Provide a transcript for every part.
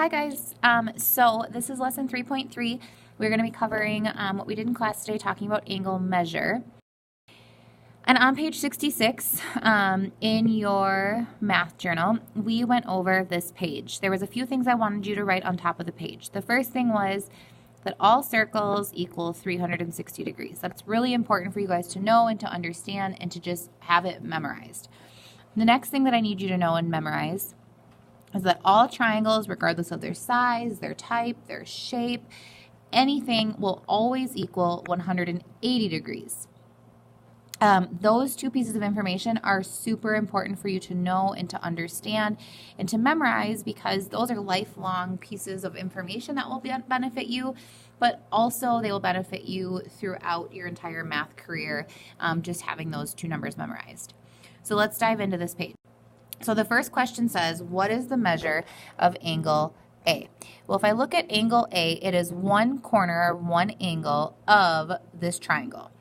Hi guys, so this is lesson 3.3. We're going to be covering what we did in class today, talking about angle measure. And on page 66 in your math journal, we went over this page. There was a few things I wanted you to write on top of the page. The first thing was that all circles equal 360 degrees. That's really important for you guys to know and to understand and to just have it memorized. The next thing that I need you to know and memorize is that all triangles, regardless of their size, their type, their shape, anything will always equal 180 degrees. Those two pieces of information are super important for you to know and to understand and to memorize, because those are lifelong pieces of information that will benefit you, but also they will benefit you throughout your entire math career, just having those two numbers memorized. So let's dive into this page. So the first question says, what is the measure of angle A? Well, if I look at angle A, it is one corner, one angle of this triangle.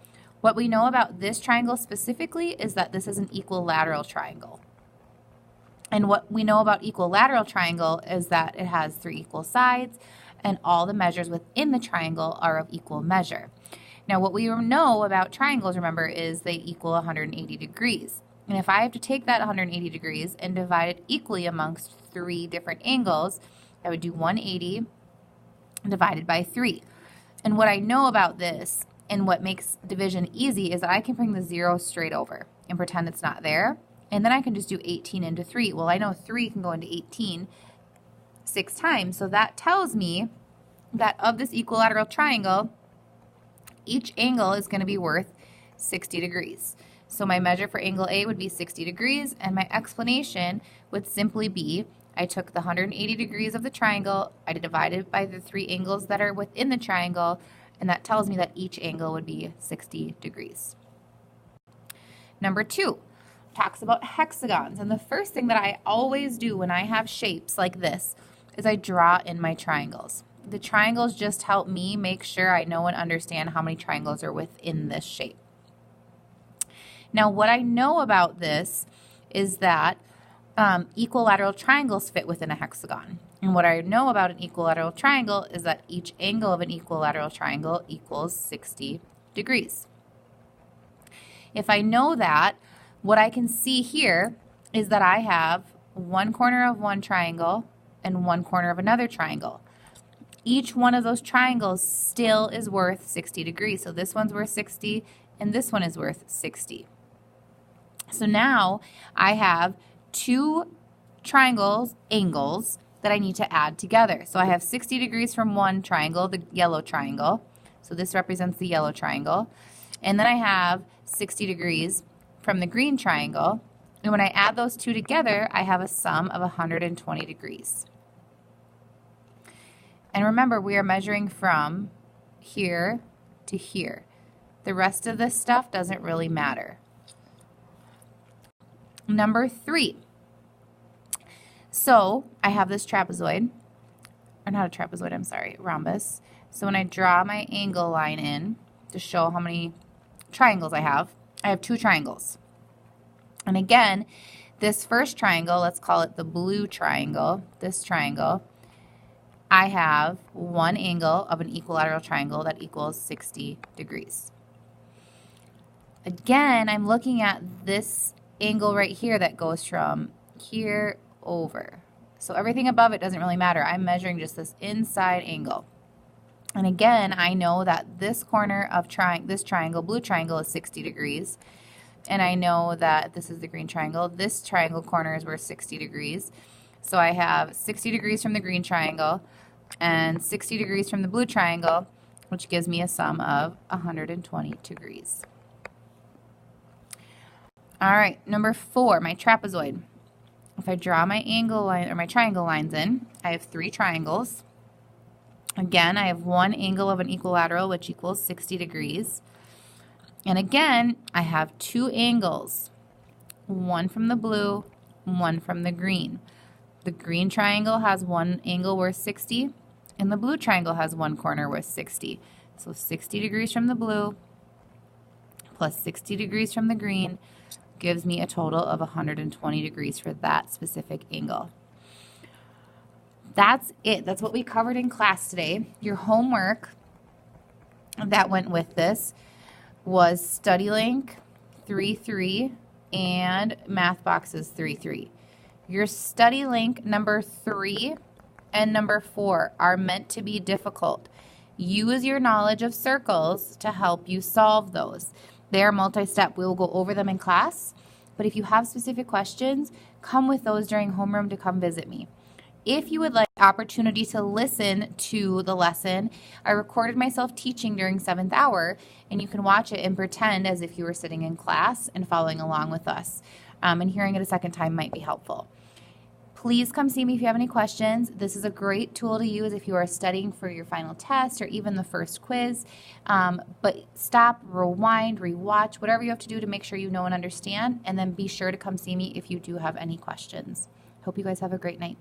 What we know about this triangle specifically is that this is an equilateral triangle. And what we know about equilateral triangle is that it has three equal sides and all the measures within the triangle are of equal measure. Now, what we know about triangles, remember, is they equal 180 degrees. And if I have to take that 180 degrees and divide it equally amongst three different angles, I would do 180 divided by 3. And what I know about this and what makes division easy is that I can bring the 0 straight over and pretend it's not there. And then I can just do 18 into 3. Well, I know 3 can go into 18 6 times. So that tells me that of this equilateral triangle, each angle is going to be worth 60 degrees. So my measure for angle A would be 60 degrees, and my explanation would simply be I took the 180 degrees of the triangle, I divided it by the three angles that are within the triangle, and that tells me that each angle would be 60 degrees. Number 2 talks about hexagons, and the first thing that I always do when I have shapes like this is I draw in my triangles. The triangles just help me make sure I know and understand how many triangles are within this shape. Now, what I know about this is that equilateral triangles fit within a hexagon. And what I know about an equilateral triangle is that each angle of an equilateral triangle equals 60 degrees. If I know that, what I can see here is that I have one corner of one triangle and one corner of another triangle. Each one of those triangles still is worth 60 degrees. So this one's worth 60 and this one is worth 60. So now I have two triangles, angles, that I need to add together. So I have 60 degrees from one triangle, the yellow triangle. So this represents the yellow triangle. And then I have 60 degrees from the green triangle. And when I add those two together, I have a sum of 120 degrees. And remember, we are measuring from here to here. The rest of this stuff doesn't really matter. Number 3. So I have this trapezoid, or not a trapezoid, I'm sorry, rhombus. So when I draw my angle line in to show how many triangles I have 2 triangles. And again, this first triangle, let's call it the blue triangle, this triangle, I have one angle of an equilateral triangle that equals 60 degrees. Again, I'm looking at this angle right here that goes from here over. So everything above it doesn't really matter. I'm measuring just this inside angle. And again, I know that this corner of this triangle, blue triangle, is 60 degrees. And I know that this is the green triangle. This triangle corner is worth 60 degrees. So I have 60 degrees from the green triangle and 60 degrees from the blue triangle, which gives me a sum of 120 degrees. All right, number 4, my trapezoid. If I draw my angle line or my triangle lines in, I have 3 triangles. Again, I have one angle of an equilateral, which equals 60 degrees. And again, I have 2 angles, one from the blue, one from the green. The green triangle has one angle worth 60, and the blue triangle has one corner worth 60. So 60 degrees from the blue plus 60 degrees from the green gives me a total of 120 degrees for that specific angle. that's it. That's what we covered in class today. Your homework that went with this was StudyLink 3.3 and Math Boxes 3.3. Your StudyLink number 3 and number 4 are meant to be difficult. Use your knowledge of circles to help you solve those. They are multi-step. We will go over them in class, but if you have specific questions, come with those during homeroom to come visit me. If you would like the opportunity to listen to the lesson, I recorded myself teaching during 7th hour, and you can watch it and pretend as if you were sitting in class and following along with us. And hearing it a second time might be helpful. Please come see me if you have any questions. This is a great tool to use if you are studying for your final test or even the first quiz. But stop, rewind, rewatch, whatever you have to do to make sure you know and understand, and then be sure to come see me if you do have any questions. Hope you guys have a great night.